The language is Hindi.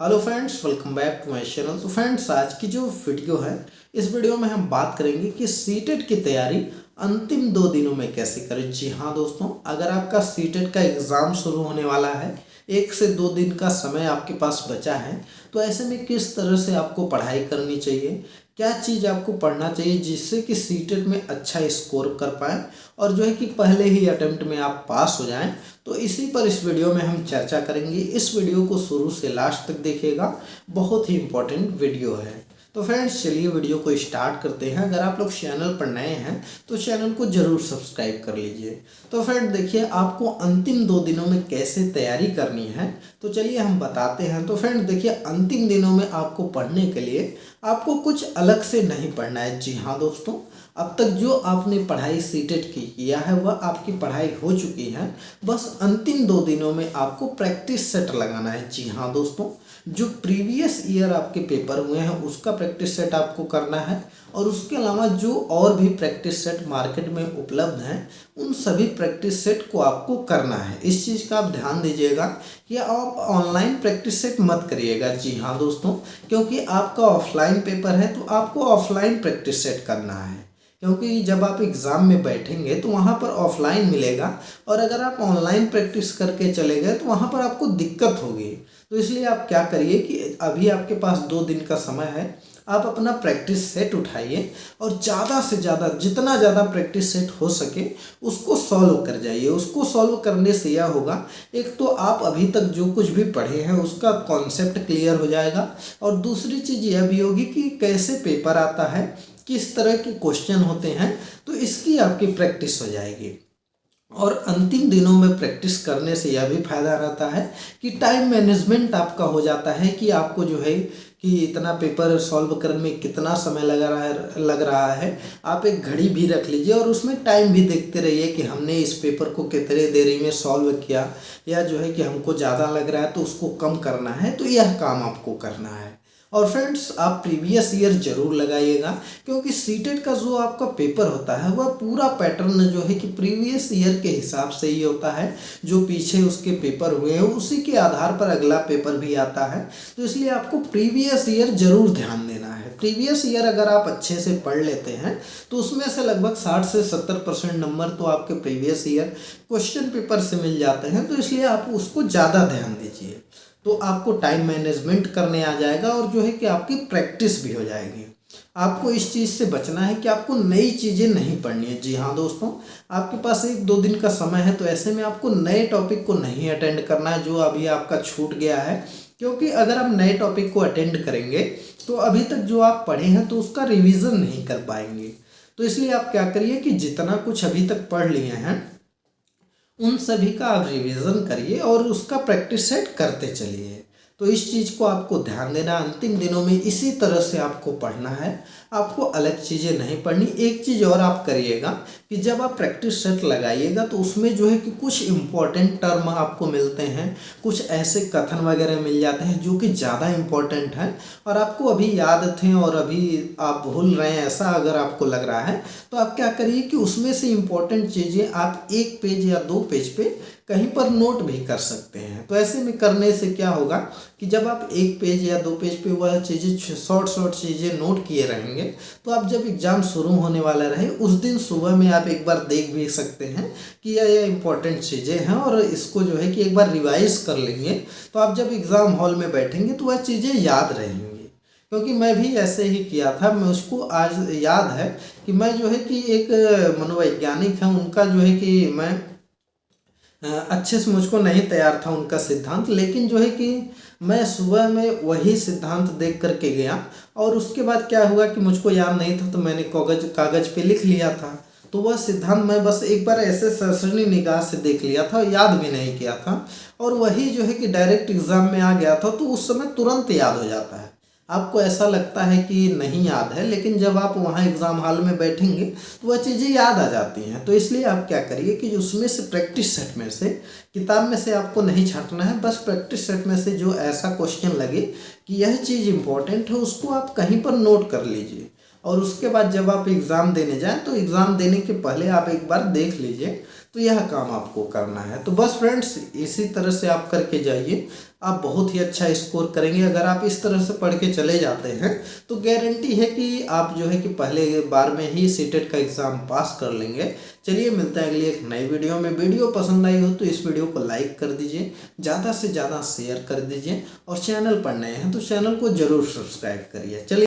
Hello friends, welcome back to my channel. तो फ्रेंड्स, आज की जो वीडियो है, इस वीडियो में हम बात करेंगे कि सीटेट की तैयारी अंतिम 2 दिनों में कैसे करें। जी हाँ दोस्तों, अगर आपका सीटेट का एग्ज़ाम शुरू होने वाला है, 1 से 2 दिन का समय आपके पास बचा है, तो ऐसे में किस तरह से आपको पढ़ाई करनी चाहिए, क्या चीज़ आपको पढ़ना चाहिए जिससे कि सीटेट में अच्छा स्कोर कर पाएँ और जो है कि पहले ही अटेम्प्ट में आप पास हो जाएं। तो इसी पर इस वीडियो में हम चर्चा करेंगे। इस वीडियो को शुरू से लास्ट तक देखिएगा, बहुत ही इम्पोर्टेंट वीडियो है। तो फ्रेंड्स, चलिए वीडियो को स्टार्ट करते हैं। अगर आप लोग चैनल पर नए हैं तो चैनल को ज़रूर सब्सक्राइब कर लीजिए। तो फ्रेंड देखिए, आपको अंतिम 2 दिनों में कैसे तैयारी करनी है, तो चलिए हम बताते हैं। तो फ्रेंड देखिए, अंतिम दिनों में आपको पढ़ने के लिए आपको कुछ अलग से नहीं पढ़ना है। जी हाँ दोस्तों, अब तक जो आपने पढ़ाई सीटेट की किया है वह आपकी पढ़ाई हो चुकी है। बस अंतिम 2 दिनों में आपको प्रैक्टिस सेट लगाना है। जी हाँ दोस्तों, जो प्रीवियस ईयर आपके पेपर हुए हैं उसका प्रैक्टिस सेट आपको करना है, और उसके अलावा जो और भी प्रैक्टिस सेट मार्केट में उपलब्ध हैं उन सभी प्रैक्टिस सेट को आपको करना है। इस चीज़ का आप ध्यान दीजिएगा कि आप ऑनलाइन प्रैक्टिस सेट मत करिएगा। जी हाँ दोस्तों, क्योंकि आपका ऑफलाइन पेपर है तो आपको ऑफलाइन प्रैक्टिस सेट करना है, क्योंकि जब आप एग्ज़ाम में बैठेंगे तो वहाँ पर ऑफलाइन मिलेगा, और अगर आप ऑनलाइन प्रैक्टिस करके चले गए तो वहाँ पर आपको दिक्कत होगी। तो इसलिए आप क्या करिए कि अभी आपके पास 2 दिन का समय है, आप अपना प्रैक्टिस सेट उठाइए और ज़्यादा से ज़्यादा जितना ज़्यादा प्रैक्टिस सेट हो सके उसको सॉल्व कर जाइए। उसको सॉल्व करने से यह होगा, एक तो आप अभी तक जो कुछ भी पढ़े हैं उसका कॉन्सेप्ट क्लियर हो जाएगा, और दूसरी चीज़ यह भी होगी कि कैसे पेपर आता है, किस तरह के क्वेश्चन होते हैं, तो इसकी आपकी प्रैक्टिस हो जाएगी। और अंतिम दिनों में प्रैक्टिस करने से यह भी फायदा रहता है कि टाइम मैनेजमेंट आपका हो जाता है, कि आपको जो है कि इतना पेपर सॉल्व करने में कितना समय लग रहा है। आप एक घड़ी भी रख लीजिए और उसमें टाइम भी देखते रहिए कि हमने इस पेपर को कितने देरी में सॉल्व किया, या जो है कि हमको ज़्यादा लग रहा है तो उसको कम करना है। तो यह काम आपको करना है। और फ्रेंड्स, आप प्रीवियस ईयर जरूर लगाइएगा, क्योंकि सीटेट का जो आपका पेपर होता है वह पूरा पैटर्न जो है कि प्रीवियस ईयर के हिसाब से ही होता है। जो पीछे उसके पेपर हुए हैं उसी के आधार पर अगला पेपर भी आता है। तो इसलिए आपको प्रीवियस ईयर जरूर ध्यान देना है। प्रीवियस ईयर अगर आप अच्छे से पढ़ लेते हैं तो उसमें से लगभग 60 से 70% नंबर तो आपके प्रीवियस ईयर क्वेश्चन पेपर से मिल जाते हैं। तो इसलिए आप उसको ज़्यादा ध्यान दीजिए, तो आपको टाइम मैनेजमेंट करने आ जाएगा, और जो है कि आपकी प्रैक्टिस भी हो जाएगी। आपको इस चीज़ से बचना है कि आपको नई चीज़ें नहीं पढ़नी है। जी हाँ दोस्तों, आपके पास 1-2 दिन का समय है, तो ऐसे में आपको नए टॉपिक को नहीं अटेंड करना है जो अभी आपका छूट गया है। क्योंकि अगर आप नए टॉपिक को अटेंड करेंगे तो अभी तक जो आप पढ़े हैं तो उसका रिवीजन नहीं कर पाएंगे। तो इसलिए आप क्या करिए कि जितना कुछ अभी तक पढ़ लिए हैं उन सभी का आप रिवीजन करिए और उसका प्रैक्टिस सेट करते चलिए। तो इस चीज़ को आपको ध्यान देना, अंतिम दिनों में इसी तरह से आपको पढ़ना है, आपको अलग चीज़ें नहीं पढ़नी। एक चीज़ और आप करिएगा कि जब आप प्रैक्टिस सेट लगाइएगा तो उसमें जो है कि कुछ इम्पोर्टेंट टर्म आपको मिलते हैं, कुछ ऐसे कथन वगैरह मिल जाते हैं जो कि ज़्यादा इम्पोर्टेंट हैं और आपको अभी याद थे और अभी आप भूल रहे हैं, ऐसा अगर आपको लग रहा है तो आप क्या करिए कि उसमें से इम्पोर्टेंट चीज़ें आप 1 पेज या 2 पेज पे कहीं पर नोट भी कर सकते हैं। तो ऐसे में करने से क्या होगा कि जब आप 1 पेज या 2 पेज पे वह चीज़ें शॉर्ट चीज़ें नोट किए रहेंगे, तो आप जब एग्ज़ाम शुरू होने वाला रहे उस दिन सुबह में आप एक बार देख भी सकते हैं कि यह इम्पोर्टेंट चीज़ें हैं, और इसको जो है कि एक बार रिवाइज कर लेंगे तो आप जब एग्ज़ाम हॉल में बैठेंगे तो वह चीज़ें याद रहेंगी। क्योंकि मैं भी ऐसे ही किया था, मैं उसको आज याद है कि मैं जो है कि एक मनोवैज्ञानिक हैं, उनका जो है कि मैं अच्छे से मुझको नहीं तैयार था उनका सिद्धांत, लेकिन जो है कि मैं सुबह में वही सिद्धांत देख करके गया, और उसके बाद क्या हुआ कि मुझको याद नहीं था तो मैंने कागज़ पे लिख लिया था। तो वह सिद्धांत मैं बस एक बार ऐसे सरसरी निगाह से देख लिया था, याद भी नहीं किया था, और वही जो है कि डायरेक्ट एग्ज़ाम में आ गया था। तो उस समय तुरंत याद हो जाता है। आपको ऐसा लगता है कि नहीं याद है, लेकिन जब आप वहाँ एग्ज़ाम हॉल में बैठेंगे तो वह चीज़ें याद आ जाती हैं। तो इसलिए आप क्या करिए कि उसमें से प्रैक्टिस सेट में से, किताब में से आपको नहीं छांटना है, बस प्रैक्टिस सेट में से जो ऐसा क्वेश्चन लगे कि यह चीज़ इम्पोर्टेंट है उसको आप कहीं पर नोट कर लीजिए। और उसके बाद जब आप एग्ज़ाम देने जाएँ तो एग्ज़ाम देने के पहले आप एक बार देख लीजिए। तो तो यह काम आपको करना है। तो बस फ्रेंड्स इसी तरह से आप करके जाइए, आप बहुत ही अच्छा स्कोर करेंगे। अगर आप इस तरह से पढ़ के चले जाते हैं तो गारंटी है कि आप जो है कि पहले बार में ही सीटेट का एग्ज़ाम पास कर लेंगे। चलिए मिलते हैं अगली एक नई वीडियो में। वीडियो पसंद आई हो तो इस वीडियो को लाइक कर दीजिए, ज़्यादा से ज़्यादा शेयर कर दीजिए, और चैनल पर नए हैं तो चैनल को ज़रूर सब्सक्राइब करिए। चलिए।